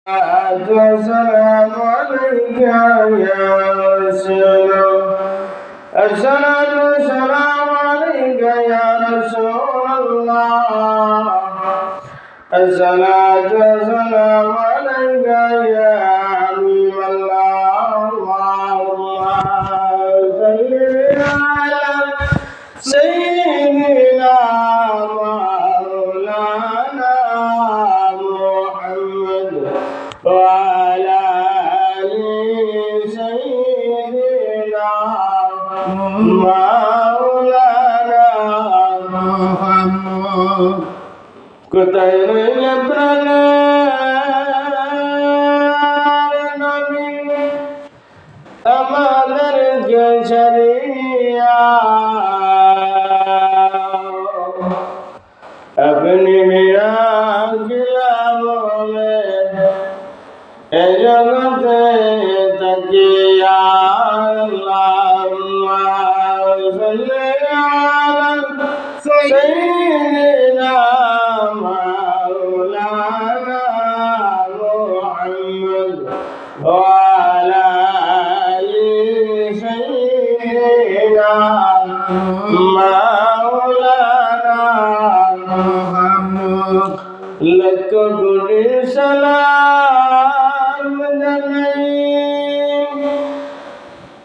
والسلام عليك يا رسول الصلاة والسلام عليك يا رسول الله الصلاة والسلام عليك يا حبيب الله اللهم صل على سيدنا مولانا محمد وعلى آل سيدنا مولانا محمد কোথায় রইলে প্রাণের নবী আমাদেরকে ছাড়িয়া আপনি মিরাকিলা বলে এ জগতে তাকিয়া আল্লাহুম্মা সাল্লি আলা সাইয়্যিদিনা মাওলানা মুহাম্মদ ওয়া আলা আলি সাইয়্যিদিনা মাওলানা মুহাম্মদ লাখ কোটি সালাম জানাই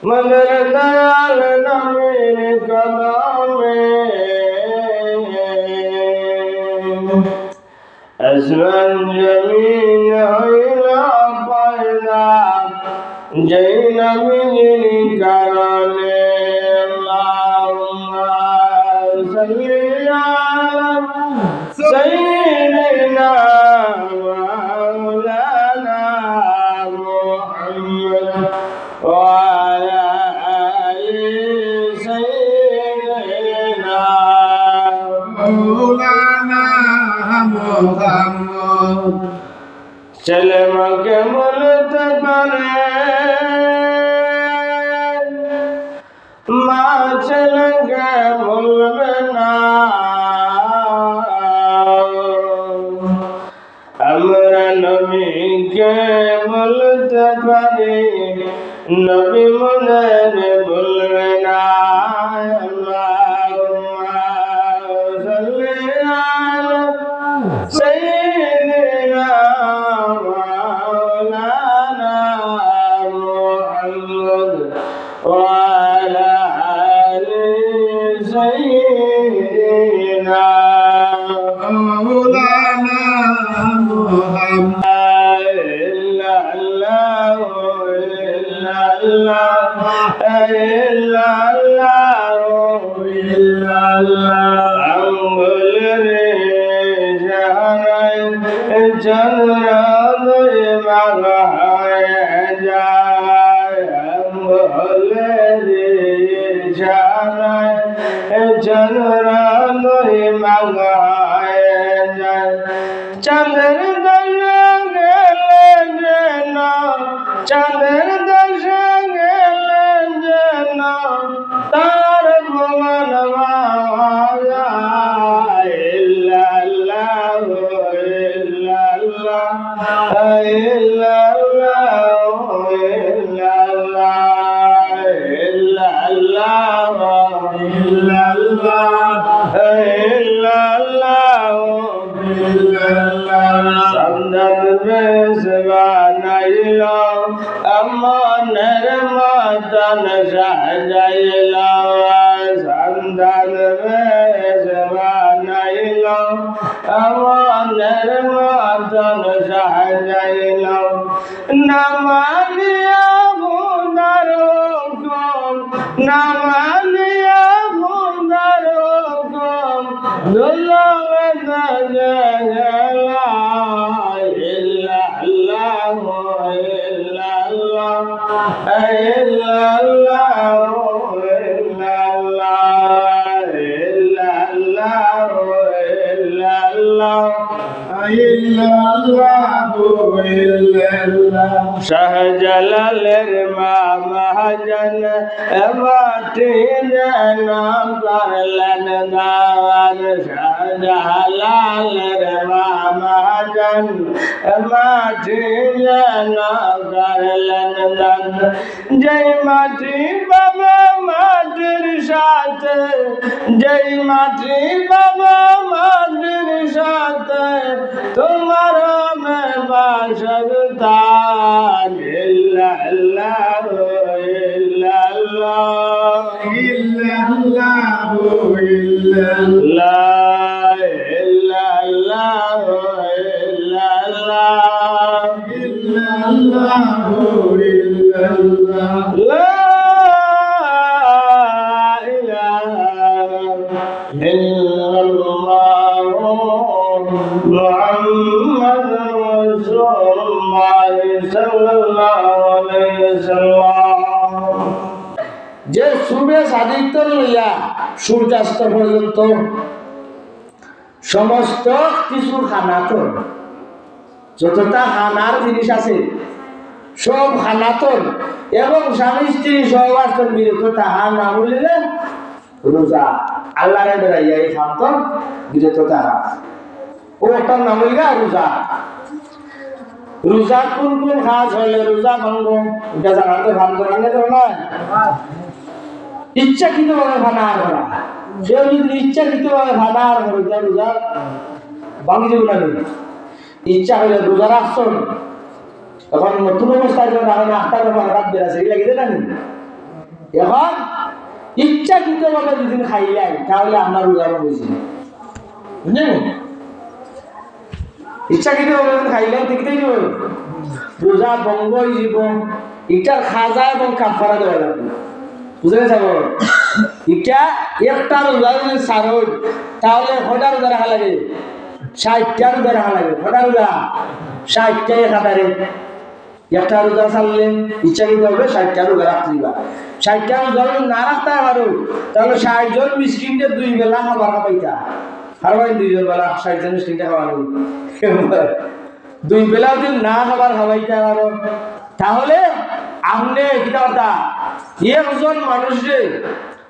মদর দয়াল নবীর কদমে আসমান জমিন হইলা পয়দা যেই নবীর কারণে আল্লাহুম্মা সাল্লি আলা সাইয়্যিদিনা মাওলানা মুহাম্মদ ওয়া আলা আলি সাইয়্যিদিনা মাওলানা মুহাম্মদ ছেলে মাকে বলতে পারে মা ছেলেকে বলবে না আমরা নবীকে বলতে পারি নবী মনের বলবে না আল্লাহুম্মা সাল্লি আলা সাইয়্যিদিনা মাওলানা মুহাম্মদ ওয়া আলা আলি সাইয়্যিদিনা মাওলানা মুহাম্মদ আঙ্গুল রে জাহারায় চন্দ্রোদয় মাগায় যায় আঙ্গুল রে জাহারায় চন্দ্রোদয় মাগায় যায় চাঁদের দশে গেলেন যেন চাঁদের দশে গেলেন যেন তার ভুবন বাবায় ইল্লাল্লাহু ইল্লাল্লাহ ইল্লাল্লাহু ইল্লাল্লাহ ইল্লাল্লাহু ইল্লাল্লাহু ইল্লাল্লাহ সন্ধান বেশ বানাইল আমনের মতন সাজাইল সন্ধান বেশ বানাইল আমনের মতন সাজাইল নামানিয়া বুদার হুকুম নামানিয়া বুদার হুকুম দুলবে দজলা ইল্লাল্লাহু ইল্লাল্লাহ ইল্লাল্লাহু ইল্লাল্লাহ ইল্লাল্লাহু ইল্লাল্লাহ ইল্লাল্লাহু ইল্লাল্লাহ শাহজালালের মা মহাজন মাটি নাম করলেন দাওয়ার শাহজালালের মা মহাজন মাটি নাম করলেন দান যেই মাটি বাবা মাটির সাথে যেই মাটি বাবা মাটির সাথে তোমার বাসবতান ইল্লাল্লাহ ইল্লাল্লাহ ইল্লাল্লাহ ইল্লাল্লাহ ইল্লাল্লাহ ইল্লাল্লাহ ইল্লাল্লাহ লা ইলাহা ইল্লাল্লাহ মুহাম্মাদুর রাসূলুল্লাহ সাল্লাল্লাহু আলাইহি ওয়াসাল্লাম যে সূর্য সাদিত লইয়া সূর্যাস্ত পর্যন্ত সমস্ত কিছু খানাতন যতটা খানার জিনিস আছে সব খানাতন এবং স্বামী স্ত্রী সহবাসন বিরত তাহার নাম বললে রোজা আল্লাহরে বেড়াইয়া এই খান্তন বিরত তাহা ওটার নাম হইলা রোজা রোজা কোন কোন কাজ হলে রোজা ভঙ্গ এটা জানাতে ভান করানো তো নয় ইচ্ছাকৃতভাবে ভানার করা কেউ যদি ইচ্ছাকৃতভাবে ভানার করে রোজা ভাঙি যাবে না ইচ্ছা হইলে রোজা রাখছেন এখন নতুন অবস্থায় যখন আমি আটটা যখন হঠাৎ বেড়াছে এগুলা গেলে না এখন ইচ্ছাকৃতভাবে যদি খাইলেন তাহলে আপনার রোজা বুঝি বুঝলেন ইচ্ছাকৃতভাবে খাইলেন দেখতেই যাবে রোজা ভঙ্গ হইব এটার খাজা এবং কাফারা দেওয়া লাগবে বুঝলে যাব এটা একটা রোজা যদি সারণ তাহলে কটা রোজা রাখা লাগে 60টা রোজা রাখা লাগে কটা রোজা 60টাই খাতারে একটা রোজা ছাড়লেন ইচ্ছাকৃতভাবে 60টা রোজা রাখতে দিবা 60টা রোজা না রাখতে পারো তাহলে 60 জন মিসকিনকে 2 বেলা খাবার খাবাইতা আর ভাই 2 জন বেলা 60 জন মিসকিনকে খাওয়ানো 2 বেলা যদি না খাবার খাবাইতে পারো তাহলে আপনি কিটা কথা একজন মানুষে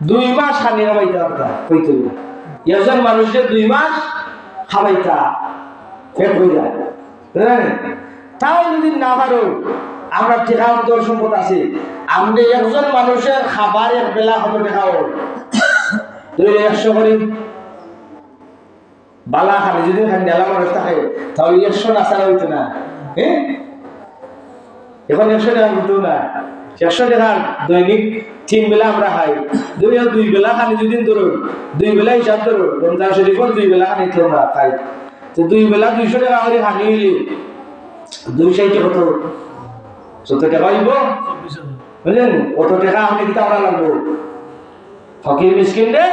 2 মাস খানি খাবাইতে পারতা হইতো একজন মানুষে 2 মাস খাবাইতা পেট হয়ে যায় হ্যাঁ তাও যদি না পারো আমরা টেকা অন্তর সম্পদ আছে আপনি একজন মানুষের খাবার এক বেলা কত টাকা হোক 100 করি বালা খালি যদি নেলা মানুষ থাকে তাহলে 100 না ছাড়া হইতো না হ্যাঁ এখন 100 টাকা হতো না 100 টাকা দৈনিক 3 বেলা আমরা খাই 2 বেলা খালি দুদিন ধরো 2 বেলা হিসাব ধরো রমজান শরীফের 2 বেলা খানি তোমরা খাই তো 2 বেলা 200 টাকা করে খানি হইলে 260 কত 70 টাকা হইব বুঝলেন কত টাকা আপনি দিতে আমরা লাগবো ফকির মিসকিন রে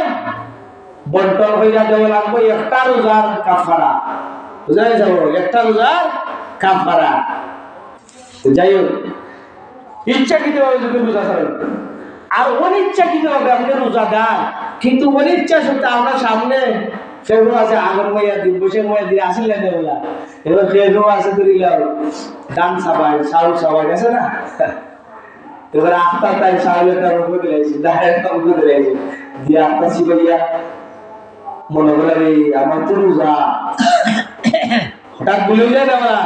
বন্টন হইয়া দেওয়া লাগবো একটা রোজার কাফারা বুঝাই যাব একটা রোজার কাফারা যাই হোক ইচ্ছাকৃতভাবে যদি রোজা ছাড়েন আর অনিচ্ছাকৃতভাবে আপনি রোজা দেন কিন্তু অনিচ্ছা সত্ত্বে আমরা সামনে সেগুলো আছে আগর মাইয়া দিন বসে মাইয়া দিয়ে আসলেন না এবার সেগুলো আছে ধরিলাম ডান সাবাই চাউল সাবাই আছে না এবার আফতার তাই চাউলের দাম করে দিয়েছি ডায়ের দাম করে দিয়েছি দিয়ে আফতার শিবাইয়া মনে করলাম এই আমার তো রোজা হঠাৎ ভুলে যায় না আমরা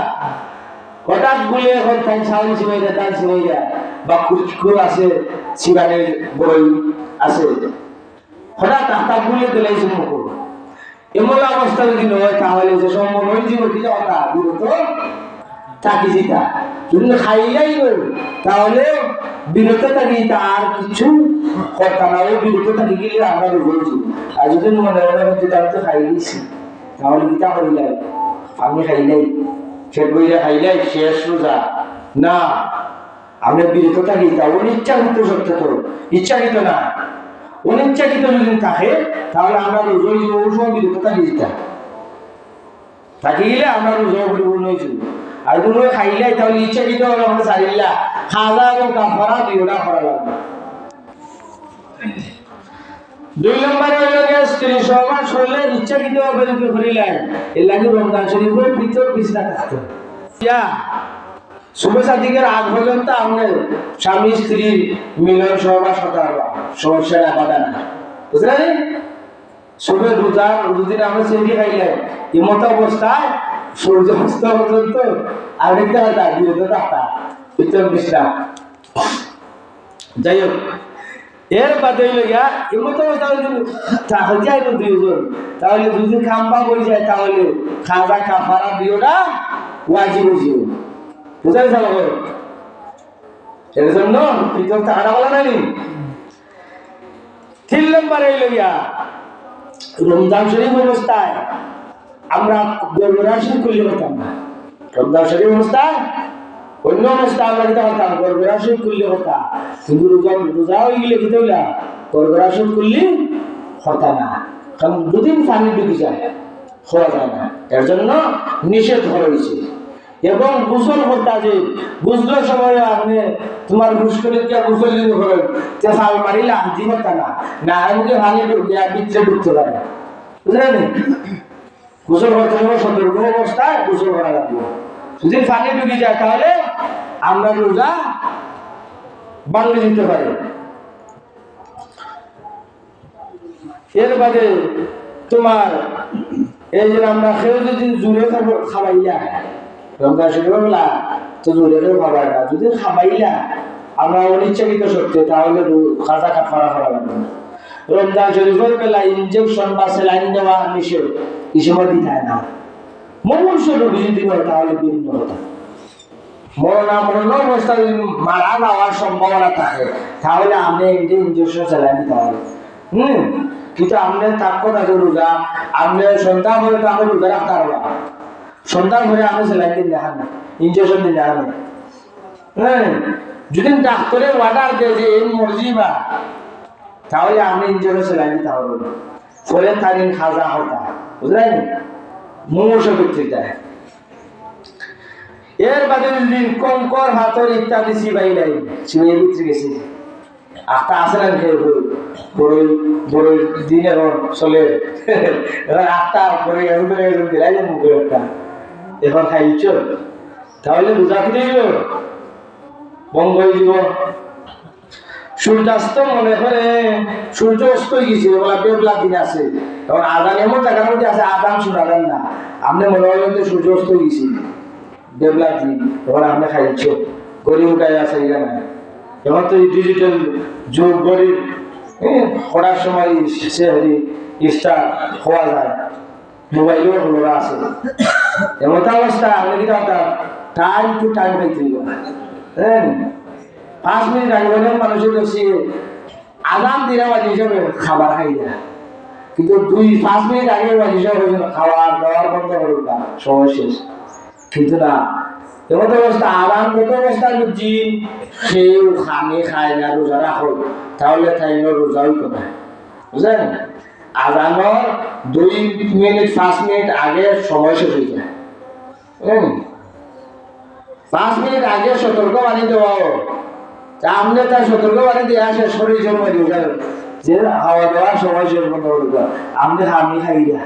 হঠাৎ বলে এখন তাই চাউল শিবাই যায় ডাল শিবাই যায় বা কুচকুর আছে শিবানের বই আছে হঠাৎ আফতার ভুলে দিলেছি মুখ এমন অবস্থা যদি নয় তাহলে যে সম্ভব নয় জীবন কি কথা বিরত থাকি যেটা যদি খাইলাই তাহলে বিরত থাকি আর কিছু কথা না বিরত থাকি গেলে আমরা বলছি আর যদি মনে মনে হচ্ছে আমি তো খাই দিচ্ছি তাহলে গীতা করিলাই আমি খাইলাই সে বইলে খাইলাই শেষ রোজা না আমরা বিরত থাকি তা অনিচ্ছাকৃত সত্য তো ইচ্ছাকৃত না অনিচ্ছাকৃত যদি থাকে তাহলে আমরা রোজা বিরত থাকি যেতাম থাকি গেলে আমরা রোজা পরিপূর্ণ হয়েছি আর তুমি খাইলাই তাহলে ইচ্ছাকৃত হলে আমরা ছাড়িলা খাওয়া এবং কাপড়া দুইটা করা লাগবে 2 নম্বরে হলো যে স্ত্রী সহবাস হলে ইচ্ছাকৃত ভাবে যদি করিলেন এর লাগে রমজান শরীফের ভিতর বিছনা থাকতো শুভে সাদিকের আগ পর্যন্ত আপনি স্বামী স্ত্রীর মিলন সহবাস হতে পারবা, সমস্যা না, কথা না, বুঝলেন? শুভে রোজা দুদিন আমরা সেটি খাইলেন এমত অবস্থায় সূর্য অস্ত পর্যন্ত আর দেখতে হয় তার বিরত রাখতা উত্তম বিশ্রাম। যাই হোক, এর বাদে লইয়া এমত অবস্থা তাহলে যাই না দুইজন, তাহলে দুদিন খাম্বা বই যায়, তাহলে খাজা কাফারা দিওটা ওয়াজিব হয়েছিল, বুঝাই চালো এর জন্য পৃথক টাকাটা বলা নাই। 3 নম্বরে লইয়া রমজান শরীফ অবস্থায় আমরা গর্ভরাশি খুললে হতাম না। রমজান শরীফ অবস্থায় অন্য অবস্থায় আমরা যেটা হতাম গর্ভরাশি খুললে হতা, কিন্তু রোজা হয়ে গেলে কি হইলা গর্ভরাশি খুললে হতা না, কারণ দুদিন পানি ডুবে যায়, খাওয়া যায় না, এর জন্য নিষেধ হয়েছে। এবং গোসল করতে যে বুঝলো সময় আপনি তোমার মুশকিলে গিয়া গোসল যদি করেন চাল মারিলে হাজি হতা না, না এমনি ভাঙে ভিতরে ঢুকতে পারে, বুঝলেন? গোসল করতে সময় সতর্ক অবস্থায় গোসল করা লাগবে। যদি পানি ঢুকে যায় তাহলে আমরা রোজা বাংলা দিতে পারি। এর বাদে তোমার এই যে আমরা খেয়ে যদি জুড়ে খাবাইলা রমজান শরীফ বলা তো জুড়ে খেয়ে খাবাই না, যদি খাবাইলা আমরা অনিচ্ছাকৃত সত্যি তাহলে খাজা কাফারা করা লাগবে না। রমজান শরীফের বেলা ইনজেকশন বা স্যালাইন দেওয়া নিষেধ, এই সময় দিতে হয় না। মনুষ্য রোগী যদি হয় তাহলে ভিন্ন কথা, মরণ অবস্থায় যদি মারা যাওয়ার সম্ভাবনা থাকে তাহলে আপনি ইনজেকশন স্যালাইন দিতে হবে। কিন্তু আপনার তাক্য থাকে রোজা, আপনি সন্ধ্যা ভরে তো আমি রোজা রাখতে পারবো, সন্ধ্যা ভরে আপনি স্যালাইন দিন দেখান না, ইনজেকশন দিন দেখান না। যদি ডাক্তারের অর্ডার দেয় যে এই মর্জি বা তাহলে আপনি ইনজেকশন স্যালাইন দিতে হবে, ফলে তারিন খাজা হতা, বুঝলেন? মনুষ্য ব্যক্তিটায় এর বাদে দিন কঙ্কর হাতর ইত্যাদি সিবাই নাই, সিবাই ভিতরে গেছে আখটা আছে না খেয়ে বড় বড় দিন এখন চলে আখটা পরে দিলাই মুখের একটা এখন খাইছ, তাহলে বোঝা কি দিব বঙ্গ দিব। সূর্যাস্ত মনে করে সূর্য অস্ত গেছে বলা বেবলা দিন আছে, এখন আদান এমন জায়গার মধ্যে আছে আদান শোনালেন না, আপনি মনে হলেন যে সূর্য অস্ত গেছে বেবলা দিন, এখন আপনি খাইছ গরিব উঠাই আছে এখানে। এখন তো ডিজিটাল যুগ, গরিব করার সময় সে স্টার হওয়া যায়, মোবাইলেও খোলা আছে, এমন অবস্থা আপনি কি টাইম টু টাইম খাইতে হ্যাঁ 5 মিনিট আগে বলে মানুষের দেখছি আগাম দিনে বাজি হিসাবে খাবার খাই না, কিন্তু 2-5 মিনিট আগে বাজি হিসাবে খাওয়ার দাওয়ার বন্ধ করে সময় শেষ। কিন্তু না, এমন অবস্থা আরামগত অবস্থায় যদি সেও খানে খায় না রোজা রাখো তাহলে তাই রোজা হইতো না, বুঝলেন? আজানোর 2 মিনিট 5 মিনিট আগে সময় শেষ হয়ে যায়, 5 মিনিট আগে সতর্ক বাণী দেওয়া আপনি তার সতর্ক বাণী দিয়ে আসে শরীর জন্ম যে হাওয়া দেওয়ার সময় শেষ বন্ধ করবে, আপনি হামি খাই না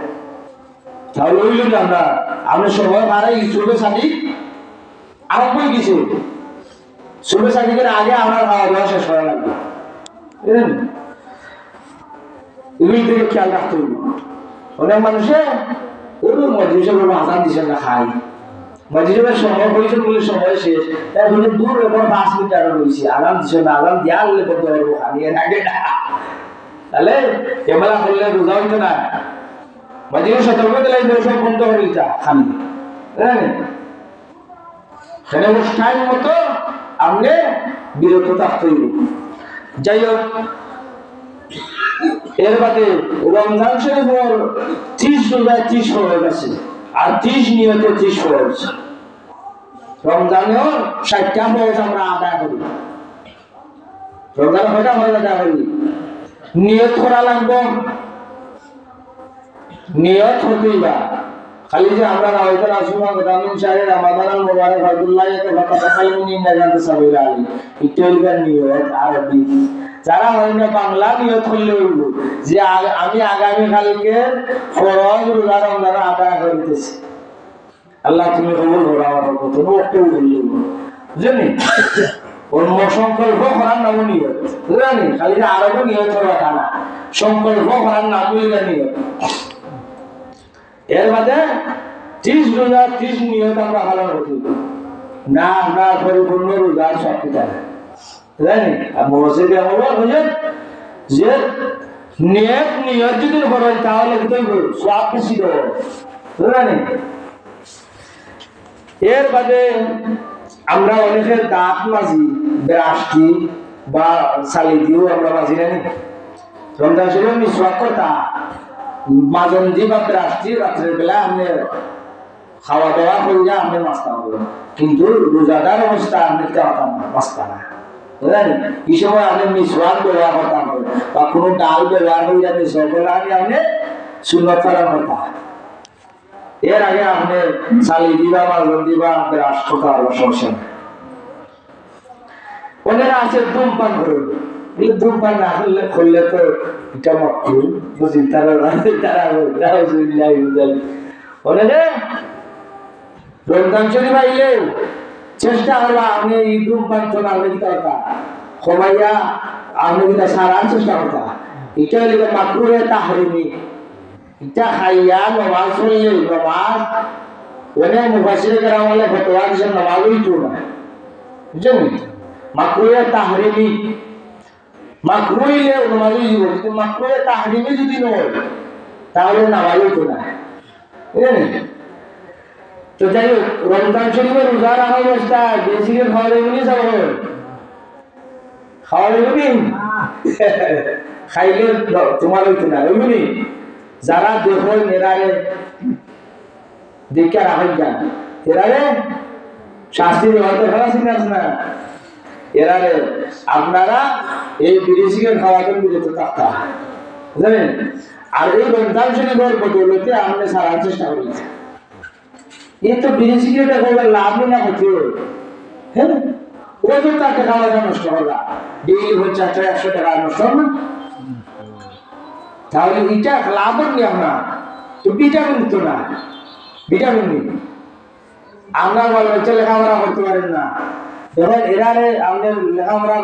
তাহলে ওই জন্য আমরা সময় মারাই চলবে সাথী আরম্ভ হয়ে গেছে, চলবে সাথীদের আগে আপনার হাওয়া দেওয়া শেষ করা লাগবে, এগুলি থেকে খেয়াল রাখতে হইব। অনেক মানুষে ওই মধ্যে আজান দিছে না খাই মসজিদের সময় হয়েছে বলে সময় শেষ, এখন দূর এখন 5 মিনিট আরো রয়েছে, আগাম দিছে না, আগাম দেওয়া হলে করতে পারবো খানিয়ে আগে না, তাহলে এবেলা করলে রোজা হইতো না। মসজিদের সতর্ক দিলে সব বন্ধ করে দিতা খানি, সেখানে টাইম মতো আপনি বিরত থাকতে হইব। যাই হোক, এর বাদে রমজান শরীফের 30 রোজায় 30 হয়ে গেছে, আর 30 নিয়তে 30 ফরজ। রমজানেও 60টা ফরজ আমরা আদায় করি, রমজান কয়টা ফরজ আদায় করি? নিয়ত করা লাগবে, নিয়ত হতেই বা খালি যে আমরা রাওয়াইতে রাসূলুল্লাহ গ্রামীণ শাহরে রমাদানুল মুবারক আব্দুল্লাহকে ফাতাকাল্লামুনি নাজাত সাবিল আলী ইতলগার নিয়ত আরবি, যারা হয় না বাংলা নিয়ত করলে হইব যে আমি আগামী কালকে ফরজ রোজা রমজান আদায় করিতেছি, আল্লাহ তুমি কবুল করো আমার কথা একটু বললি বুঝলি ওর সংকল্প করার নাম নিয়ত বুঝলি খালি যে আরো নিয়ত করা তা না সংকল্প করার নাম নিয়ত এর বাদে 30 রোজা 30 নিয়ত আমরা পালন করতে না আমরা পরিপূর্ণ রোজার শক্তি থাকে জানি আর মসজিদে আমরা বুঝেন যে নিয়ত যদি করেন তাহলে কিন্তু সব বেশি দেবো বুঝলেন এর বাদে আমরা অনেকের দাঁত মাঝি ব্রাশটি বা চালি দিয়েও আমরা মাঝি জানি রমজান শরীফ মিসওয়াক কথা মাজন দি বা ব্রাশটি রাত্রের বেলা আপনি খাওয়া দাওয়া করিয়া আপনি মাস্তা করবেন কিন্তু রোজাদার অবস্থা আপনি মাস্তা না বুঝলেন এই সময় আপনি মিসওয়াক ব্যবহার করতে হবে বা কোনো ডাল ব্যবহার করিয়া মিসওয়াক করে আপনি সুন্নত পালন করতে হবে এর আগে আপনি চালি দিবা মাজন দিবা ব্রাশ করতে পারবো সমস্যা নেই ওনারা আছে ধূমপান করুন ধূমপান না করলে তো এটা মক্কু বুঝি তারা ওনারে রমজান শরীফ আইলে চেষ্টা করবা আপনি এই ধূমপান তো না দরকার কমাইয়া আপনি কিন্তু সারার চেষ্টা করতা এটা হইলে মাকরুহে তাহরিমি এটা খাইয়া নমাজ পড়লে নমাজ ওনে মুফাসসির কেরাম বলে ফতোয়া দিয়েছেন নমাজ হইতো না বুঝছেন মাকরুহে তাহরিমি মাকরুহে নমাজ হইব কিন্তু মাকরুহে তাহরিমি যদি নয় তাহলে নামাজ হইতো না বুঝলেন তো যাই হোক রমজান শরীফের রোজা রাখা অবস্থা বেশি খাওয়া দেবেনি সব খাওয়া দেবেনি খাইলে তোমার হইতো না বুঝলি যারা দেখো মেরারে দেখে রাখাই যান এরারে শাস্তি হয়তো খারাপ না এরারে আপনারা এই বিদেশিকে খাওয়াতে বিরত থাকতে বুঝলেন আর এই রমজান শরীফের বদৌলতে আপনি সারার চেষ্টা করেছেন এই তো বিদেশিকে করলে লাভ না হচ্ছে হ্যাঁ ও তো তার টাকা নষ্ট হলা ডেইলি হচ্ছে 100 টাকা নষ্ট না তাহলে এটা লাভ নেই আমরা তো ভিটামিন তো না ভিটামিন নেই আমরা বলছে লেখাপড়া করতে পারেন না এখন এরারে আমাদের লেখাপড়া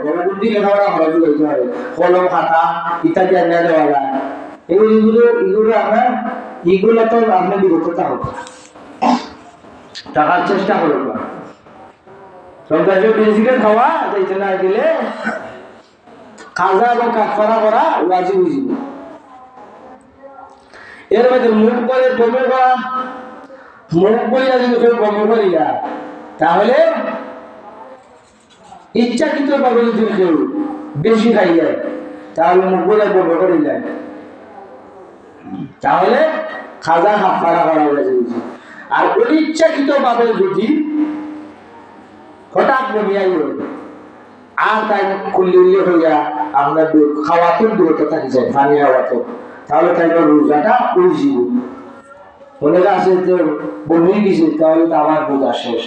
গণবুদ্ধি লেখাপড়া খরচ করতে পারে কলম খাতা ইত্যাদি আনা দেওয়া যায় এগুলো আমরা এগুলো তো আপনার বিরত থাকবো টাকার চেষ্টা করব সন্ত্রাসী বেশিকে খাওয়া যাইতে না গেলে খাজা এবং কাফারা করা ওয়াজিব হয়ে যাবে এর মধ্যে মুখ করে বমি করা মুখ বলিয়া যদি কেউ বমি করিয়া তাহলে ইচ্ছাকৃত ভাবে যদি কেউ বেশি খাই যায় তাহলে মুখ বলে বমি করে যায় তাহলে খাজা কাফারা করা ওয়াজিব আর অনিচ্ছাকৃত ভাবে যদি হঠাৎ বমি আইল আর তাই কুল্লি হইয়া আমরা খাওয়াতে দূরত্ব থাকি যায় পানি খাওয়াতে তাহলে তাই রোজাটা উইজিব মনে আছে যে বমি গেছে তাহলে তো আমার রোজা শেষ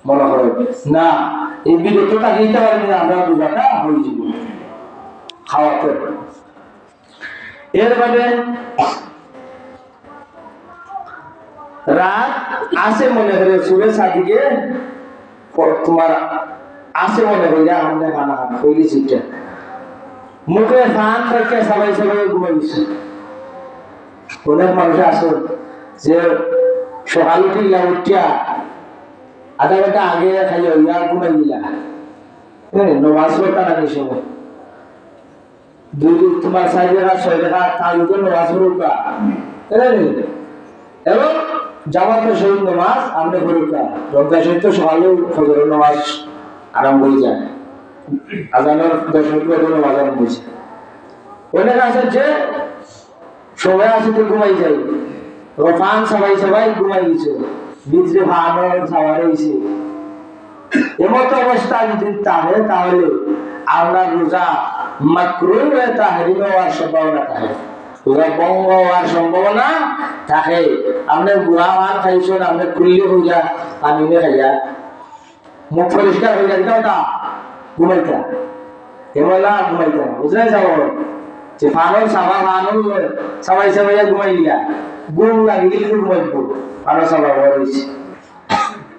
মনে করে না এই বিরত থাকিতে পারি না আমরা রোজাটা উইজিব খাওয়াতে এর মানে রাত আসে মনে করে সুরে সাদিকে তোমার আসে মনে করি আমাদের খানা খানা কইলি চিটা মুখে ফান রেখে সবাই ঘুমাই দিচ্ছে অনেক মানুষ আছে যে সকাল উঠিলা উঠিয়া আধা ঘন্টা আগে খাইলে ইয়ার ঘুমাই দিলা নমাজ পড়তা না এই সময় তোমার 4 টাকা 6 টাকা তার উপর নমাজ পড়ুকা এবং জামাতে শহীদ নামাজ আমরা পড়ুকা রমজান শরীফ তো সকালে ফজরের নামাজ আরম্ভ হয়ে যায় আজানের 10 মিনিট পরে নামাজ আরম্ভ হয়েছে অনেক আছে যে সবাই আছে তো ঘুমাই যায় ফান সবাই ঘুমাই গেছে ভিতরে ভালো সবার হয়েছে এমত অবস্থা যদি থাকে তাহলে আমরা রোজা মাকরুহ তাহরিম হওয়ার সম্ভাবনা থাকে রোজা ভঙ্গ হওয়ার সম্ভাবনা থাকে আপনি গুহা মান খাইছেন আপনি খুললে হইয়া পানি নিয়ে খাইয়া মুখ পরিষ্কার হয়ে যায় ওটা ঘুমাইতা এমলা ঘুমাইতা বুঝলে যাব যে ফানুল সাবা ফানুল সবাই ঘুমাই গিয়া গুম লাগিয়ে ঘুমাইব ফানো সবাই হয়েছে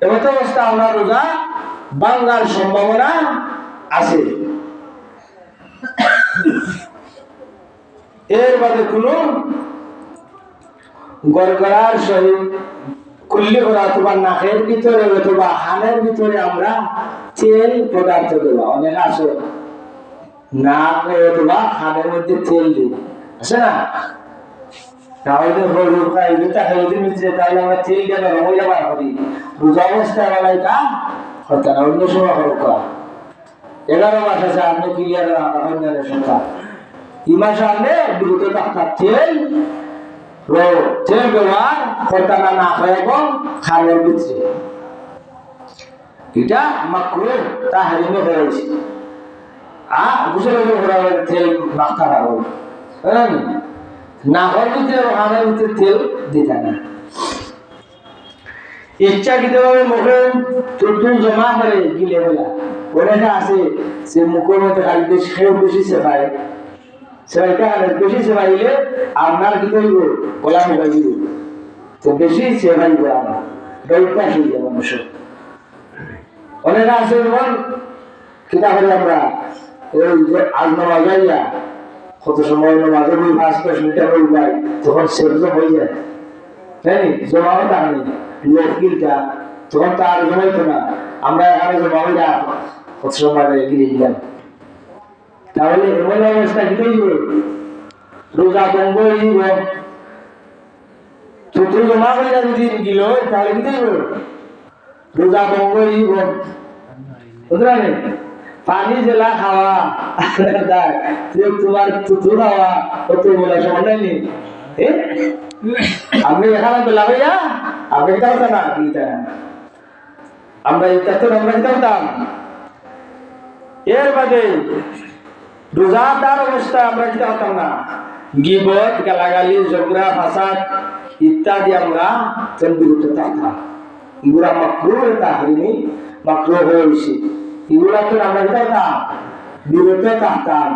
এমত অবস্থা আমরা রোজা ভাঙ্গার সম্ভাবনা আছে। এর বাদে কোন গড়গড়ার সহিত কুল্লি করা অথবা নাকের ভিতরে অথবা হানের ভিতরে আমরা তেল পদার্থ দেওয়া, অনেক আছে নাক অথবা হানের মধ্যে তেল দিই, আছে না? তাহলে আমরা তেল দিয়ে ব্যবহার করি, রোজা অবস্থায় আমরা এটা হত্যা না, অন্য সময় হত্যা। 11 মাস আছে, আপনি ক্লিয়ার সংখ্যা এই মাসে আপনি বিরত ডাক্তার তেল ব্যবহার হত্যা না হয় এবং খানের ভিতরে এটা মাকরুহ তাহরিমে হয়েছে। গোসল তেল মাখতে পারবো নাকের ভিতরে খানের ভিতরে তেল দিতে না। ইচ্ছাকৃতভাবে মুখে তুলতুল জমা করে গিলে ফেলা, অনেকে আছে সে মুখের মধ্যে খালি বেশি সেবায়, সেবাইটা বেশি সেবাইলে আপনার কি করবো গলা মুখে দিব, তো বেশি সেবাইব আমার দৌড়টা হয়ে যাবে মানুষ। অনেকে আছে যেমন কিতা করি আমরা ওই যে আজ নামা যাইয়া কত সময় নামাজে বই 5-10 মিনিটের বই যাই, তখন সেরজ হয়ে যায়, তাই নি? জমাও তাহলে লোকগিলটা তখন তো আর জমাইতো না, আমরা এখানে জমা হয়ে যা কত সময় গিলে দিলাম। তাহলে এমন অবস্থা কি করব? রোজা ভঙ্গ হয়ে যাব। তুই জমা করে যদি দিল তাহলে কি করব? রোজা ভঙ্গ হয়ে যাব। বুঝলেন? পানি জেলা খাওয়া তোমার তুতু খাওয়া কত বলে সময় নেই। আপনি এখানে বেলা ভাইয়া আপনি এটা হতো না, আমরা এটা তো আমরা এটা হতাম। এর বাদে রোজাদার অবস্থা আমরা যেটা হতাম না, গিবত, গালাগালি, ঝগড়া, ফাসাদ ইত্যাদি আমরা বিরত থাকতাম। এগুলা মাকরুহ তাহরিমি মাকরুহ হয়েছে, এগুলা তো আমরা যেটা হতাম বিরত থাকতাম।